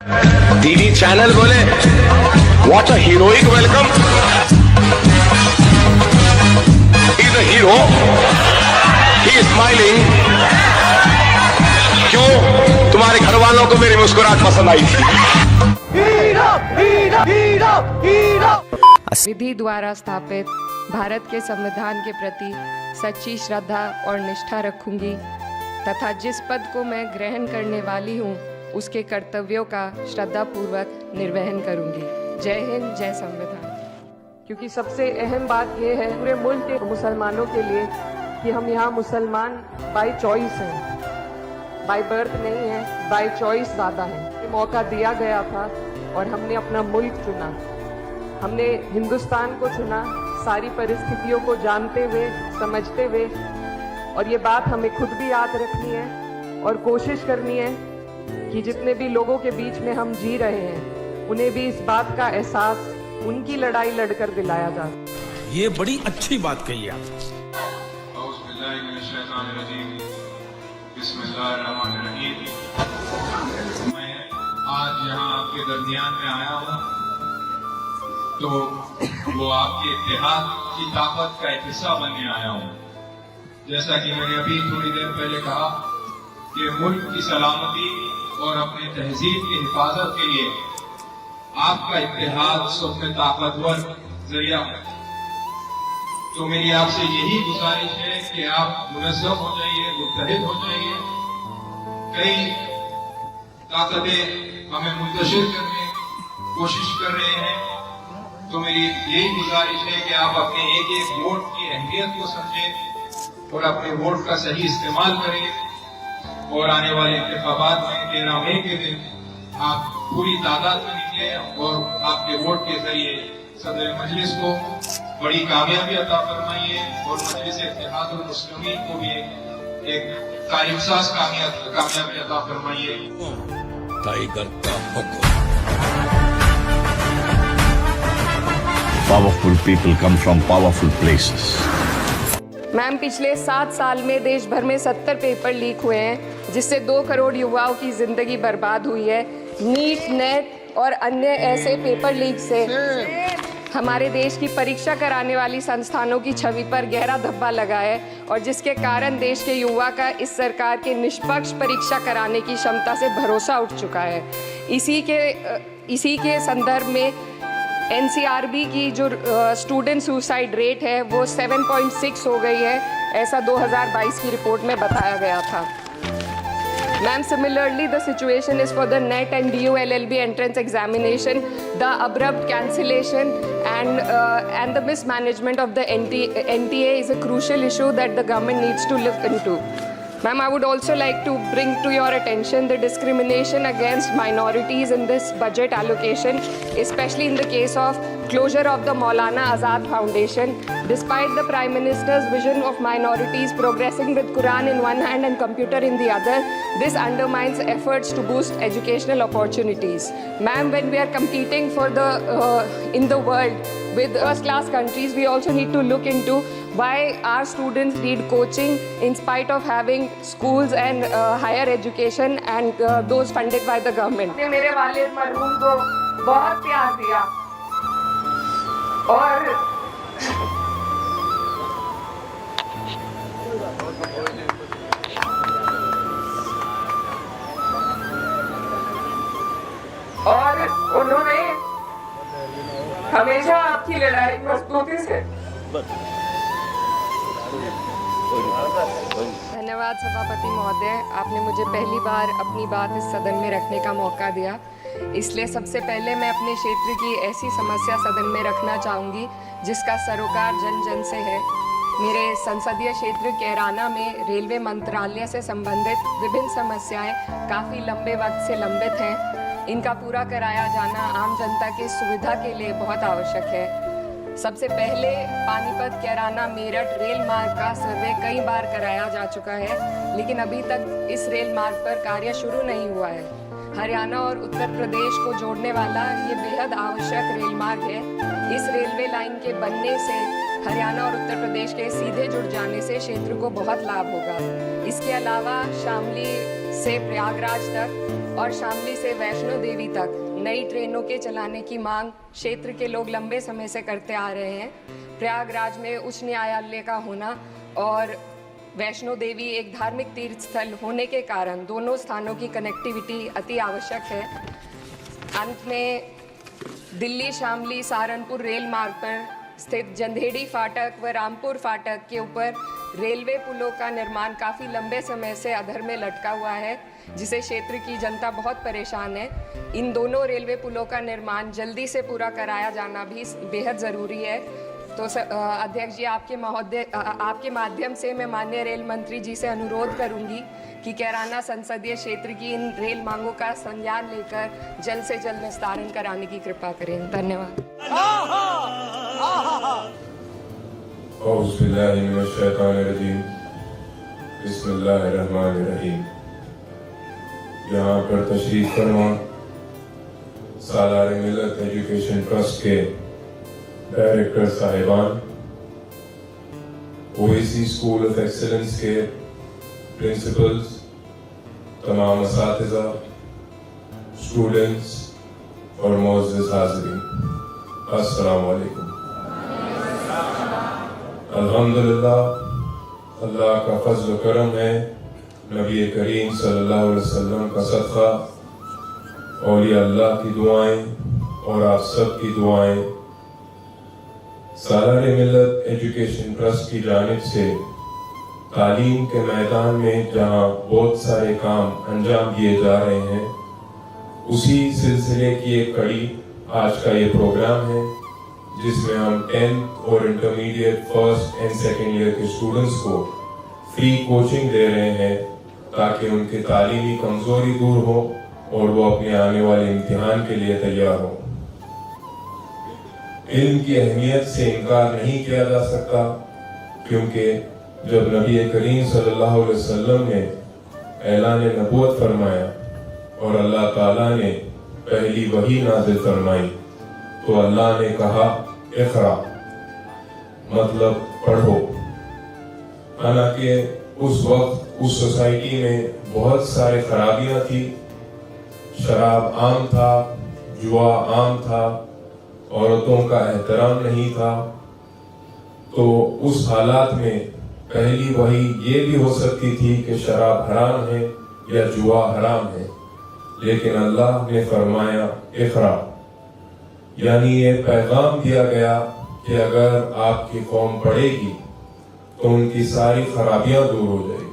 DD channel बोले what a heroic welcome, he is a hero, he is smiling. क्यों? तुम्हारे घर वालों को मेरी मुस्कुराहट पसंद आई थी। Hero hero hero hero. विधि द्वारा स्थापित भारत के संविधान के प्रति सच्ची श्रद्धा और निष्ठा रखूंगी तथा जिस पद को मैं ग्रहण करने वाली हूँ उसके कर्तव्यों का श्रद्धापूर्वक निर्वहन करूंगी। जय हिंद, जय संविधान। क्योंकि सबसे अहम बात यह है पूरे मुल्क के मुसलमानों के लिए कि हम यहाँ मुसलमान बाय चॉइस हैं, बाय बर्थ नहीं है, बाय चॉइस ज़्यादा है। ये मौका दिया गया था और हमने अपना मुल्क चुना, हमने हिंदुस्तान को चुना, सारी परिस्थितियों को जानते हुए, समझते हुए। और ये बात हमें खुद भी याद रखनी है और कोशिश करनी है कि जितने भी लोगों के बीच में हम जी रहे हैं उन्हें भी इस बात का एहसास उनकी लड़ाई लड़कर दिलाया जाए। ये बड़ी अच्छी बात कही आप। मैं आज यहाँ आपके दरमियान में आया हूँ तो वो आपके इत्तेहाद की ताकत का एक हिस्सा बनने आया हूँ। जैसा कि मैंने अभी थोड़ी देर पहले कहा कि मुल्क की सलामती और अपने तहजीब की हिफाजत के लिए आपका इत्तेहाद सबसे ताकतवर जरिया है। तो मेरी आपसे यही गुजारिश है कि आप मुनज़्ज़म हो जाइए, मुत्तहिद हो जाइए। कई ताकतें हमें मुंतशिर करने की कोशिश कर रहे हैं, तो मेरी यही गुजारिश है कि आप अपने एक एक वोट की अहमियत को समझें और अपने वोट का सही इस्तेमाल करें। और आने वाले इंतखाबात में 13 मई के दिन आप पूरी तादाद में निकले और आपके वोट के जरिए सदर मजलिस को बड़ी कामयाबी अता फरमाइए और मजलिस इत्तेहादुल मुस्लिमीन को भी एक तारीखसाज कामयाबी अता फरमाइए। टाइगर का हुक्म। Powerful people come from powerful places. Ma'am, पिछले 7 साल में देश भर में 70 पेपर लीक हुए हैं जिससे 2 करोड़ युवाओं की जिंदगी बर्बाद हुई है। नीट, नेट और अन्य ऐसे पेपर लीक से हमारे देश की परीक्षा कराने वाली संस्थानों की छवि पर गहरा धब्बा लगा है और जिसके कारण देश के युवा का इस सरकार के निष्पक्ष परीक्षा कराने की क्षमता से भरोसा उठ चुका है। इसी के संदर्भ में NCRB की जो स्टूडेंट सुसाइड रेट है वो 7.6 हो गई है, ऐसा 2022 की रिपोर्ट में बताया गया था। Ma'am, similarly, the situation is for the NET and DU LLB entrance examination, the abrupt cancellation and the mismanagement of the NTA is a crucial issue that the government needs to look into. Ma'am, I would also like to bring to your attention the discrimination against minorities in this budget allocation, especially in the case of closure of the Maulana Azad Foundation. Despite the Prime Minister's vision of minorities progressing with Quran in one hand and computer in the other, this undermines efforts to boost educational opportunities. Ma'am, when we are competing for in the world with first-class countries, we also need to look into why our students need coaching in spite of having schools and higher education and those funded by the government. मेरे वालिद मरहूम को बहुत प्यार दिया और उन्होंने हमेशा आपकी लड़ाई मजबूती से। धन्यवाद सभापति महोदय, आपने मुझे पहली बार अपनी बात इस सदन में रखने का मौका दिया, इसलिए सबसे पहले मैं अपने क्षेत्र की ऐसी समस्या सदन में रखना चाहूँगी जिसका सरोकार जन जन से है। मेरे संसदीय क्षेत्र कैराना में रेलवे मंत्रालय से संबंधित विभिन्न समस्याएं काफ़ी लंबे वक्त से लंबित हैं। इनका पूरा कराया जाना आम जनता की सुविधा के लिए बहुत आवश्यक है। सबसे पहले पानीपत, कैराना, मेरठ रेल मार्ग का सर्वे कई बार कराया जा चुका है, लेकिन अभी तक इस रेल मार्ग पर कार्य शुरू नहीं हुआ है। हरियाणा और उत्तर प्रदेश को जोड़ने वाला ये बेहद आवश्यक रेल मार्ग है। इस रेलवे लाइन के बनने से हरियाणा और उत्तर प्रदेश के सीधे जुड़ जाने से क्षेत्र को बहुत लाभ होगा। इसके अलावा शामली से प्रयागराज तक और शामली से वैष्णो देवी तक नई ट्रेनों के चलाने की मांग क्षेत्र के लोग लंबे समय से करते आ रहे हैं। प्रयागराज में उच्च न्यायालय का होना और वैष्णो देवी एक धार्मिक तीर्थ स्थल होने के कारण दोनों स्थानों की कनेक्टिविटी अति आवश्यक है। अंत में दिल्ली शामली सहारनपुर रेल मार्ग पर स्थित जंधेड़ी फाटक व रामपुर फाटक के ऊपर रेलवे पुलों का निर्माण काफ़ी लंबे समय से अधर में लटका हुआ है, जिसे क्षेत्र की जनता बहुत परेशान है। इन दोनों रेलवे पुलों का निर्माण जल्दी से पूरा कराया जाना भी बेहद ज़रूरी है। तो अध्यक्ष जी, आपके माध्यम से मैं माननीय रेल मंत्री जी से अनुरोध करूंगी कि कैराना संसदीय क्षेत्र की इन रेल मांगों का संज्ञान लेकर जल्द से जल्द निस्तारण कराने की कृपा करें। धन्यवाद। औज़ुबिल्लाहिमिनश्शैतानिर्रजीम, बिस्मिल्लाहिर्रहमानिर्रहीम। यहाँ पर तशरीफ फरमा सालार मिल्लत एजुकेशन ट्रस्ट के डायरेक्टर साहिबान, ओएसी स्कूल ऑफ एक्सीलेंस के प्रिंसिपल्स, तमाम असातिज़ा, स्टूडेंट्स और मोअज़्ज़िज़ हाज़रीन, अस्सलामु अलैकुम। अल्हम्दुलिल्लाह, अल्लाह का फज़्ल करम है, नबी करीम सल्लल्लाहु अलैहि वसल्लम का सदका, औलिया अल्लाह की दुआएं और आप सब की दुआएं, सालार मिल्लत एजुकेशन ट्रस्ट की जानिब से तालीम के मैदान में जहां बहुत सारे काम अंजाम दिए जा रहे हैं, उसी सिलसिले की एक कड़ी आज का ये प्रोग्राम है, जिसमें हम 10th और intermediate first and second year के स्टूडेंट्स को फ्री कोचिंग दे रहे हैं, ताकि उनकी तालीमी कमजोरी दूर हो और वो अपने आने वाले इम्तिहान के लिए तैयार हो। इल्म की अहमियत से इनकार नहीं किया जा सकता, क्योंकि जब नबी करीम सल्लल्लाहु अलैहि वसल्लम ने ऐलान नबूवत फरमाया और अल्लाह ताला ने पहली वही नाज़िल फरमाई, तो अल्लाह ने कहा इक़रा, मतलब पढ़ो। हालांकि उस वक्त उस सोसाइटी में बहुत सारे खराबियां थी, शराब आम था, जुआ आम था, औरतों का एहतराम नहीं था। तो उस हालात में पहली वही ये भी हो सकती थी कि शराब हराम है या जुआ हराम है, लेकिन अल्लाह ने फरमाया इक़रा, यानी ये पैगाम दिया गया कि अगर आपकी कौम पढ़ेगी तो उनकी सारी खराबियां दूर हो जाएगी।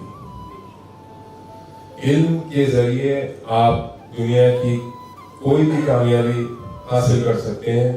इल्म के जरिए आप दुनिया की कोई भी कामयाबी हासिल कर सकते हैं।